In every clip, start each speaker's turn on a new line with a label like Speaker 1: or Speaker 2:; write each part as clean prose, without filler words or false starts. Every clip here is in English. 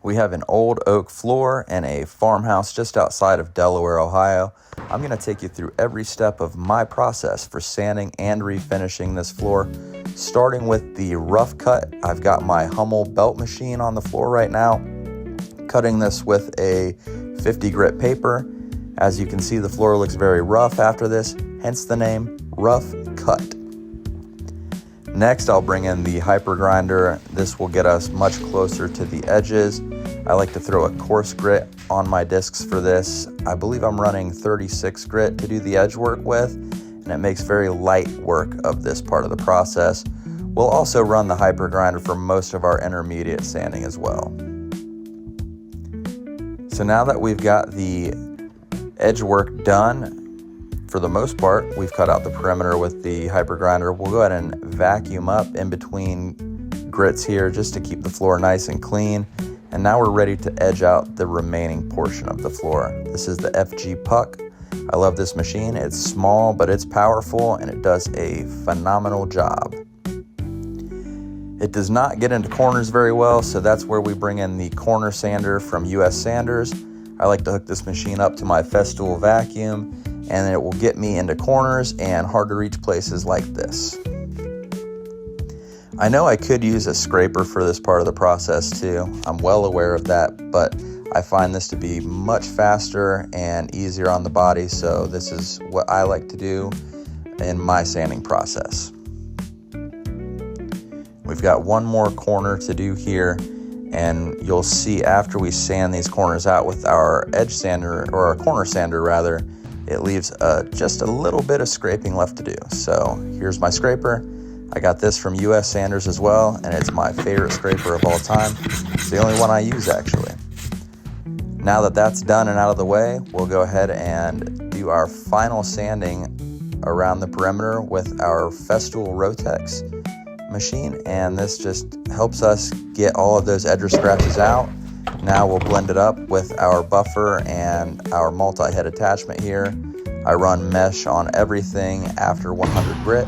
Speaker 1: We have an old oak floor in a farmhouse just outside of Delaware, Ohio. I'm going to take you through every step of my process for sanding and refinishing this floor. Starting with the rough cut, I've got my Hummel belt machine on the floor right now, cutting this with a 50 grit paper. As you can see, the floor looks very rough after this, hence the name Rough Cut. Next, I'll bring in the hyper grinder. This will get us much closer to the edges. I like to throw a coarse grit on my discs for this. I believe I'm running 36 grit to do the edge work with, and it makes very light work of this part of the process. We'll also run the hyper grinder for most of our intermediate sanding as well. So now that we've got the edge work done, for the most part, we've cut out the perimeter with the hyper grinder. We'll go ahead and vacuum up in between grits here just to keep the floor nice and clean. And now we're ready to edge out the remaining portion of the floor. This is the FG Puck. I love this machine. It's small, but it's powerful, and it does a phenomenal job. It does not get into corners very well, so that's where we bring in the corner sander from US Sanders. I like to hook this machine up to my Festool vacuum, and it will get me into corners and hard to reach places like this. I know I could use a scraper for this part of the process too. I'm well aware of that, but I find this to be much faster and easier on the body, so this is what I like to do in my sanding process. We've got one more corner to do here, and you'll see after we sand these corners out with our edge sander, or our corner sander rather, it leaves just a little bit of scraping left to do. So here's my scraper. I got this from US Sanders as well, and it's my favorite scraper of all time. It's the only one I use, actually. Now that that's done and out of the way, we'll go ahead and do our final sanding around the perimeter with our Festool Rotex machine, and this just helps us get all of those edge scratches out. Now we'll blend it up with our buffer and our multi-head attachment here. I run mesh on everything after 100 grit,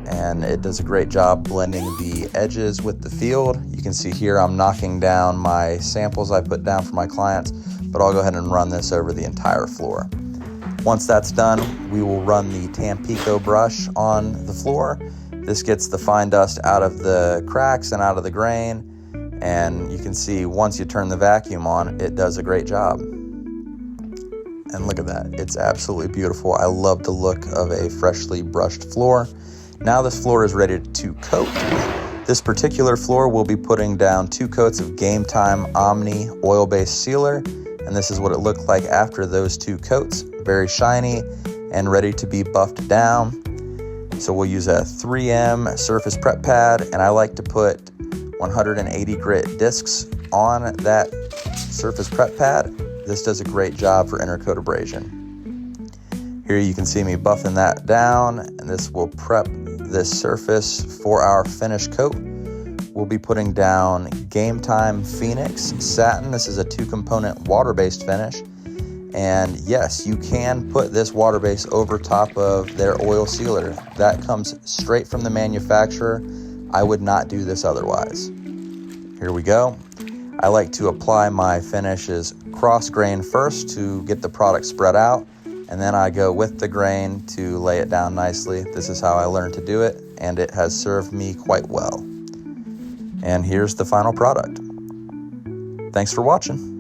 Speaker 1: and it does a great job blending the edges with the field. You can see here I'm knocking down my samples I put down for my clients, but I'll go ahead and run this over the entire floor. Once that's done, we will run the Tampico brush on the floor. This gets the fine dust out of the cracks and out of the grain, and you can see once you turn the vacuum on, it does a great job. And look at that, it's absolutely beautiful. I love the look of a freshly brushed floor. Now this floor is ready to coat. This particular floor will be putting down 2 coats of Game Time Omni oil-based sealer, and this is what it looked like after those 2 coats. Very shiny and ready to be buffed down. So we'll use a 3M surface prep pad, and I like to put 180 grit discs on that surface prep pad. This does a great job for intercoat abrasion. Here you can see me buffing that down, and this will prep this surface for our finish coat. We'll be putting down Game Time Phoenix Satin. This is a 2-component water-based finish. And yes, you can put this water base over top of their oil sealer. That comes straight from the manufacturer. I would not do this otherwise. Here we go. I like to apply my finishes cross grain first to get the product spread out, and then I go with the grain to lay it down nicely. This is how I learned to do it, and it has served me quite well. And here's the final product. Thanks for watching.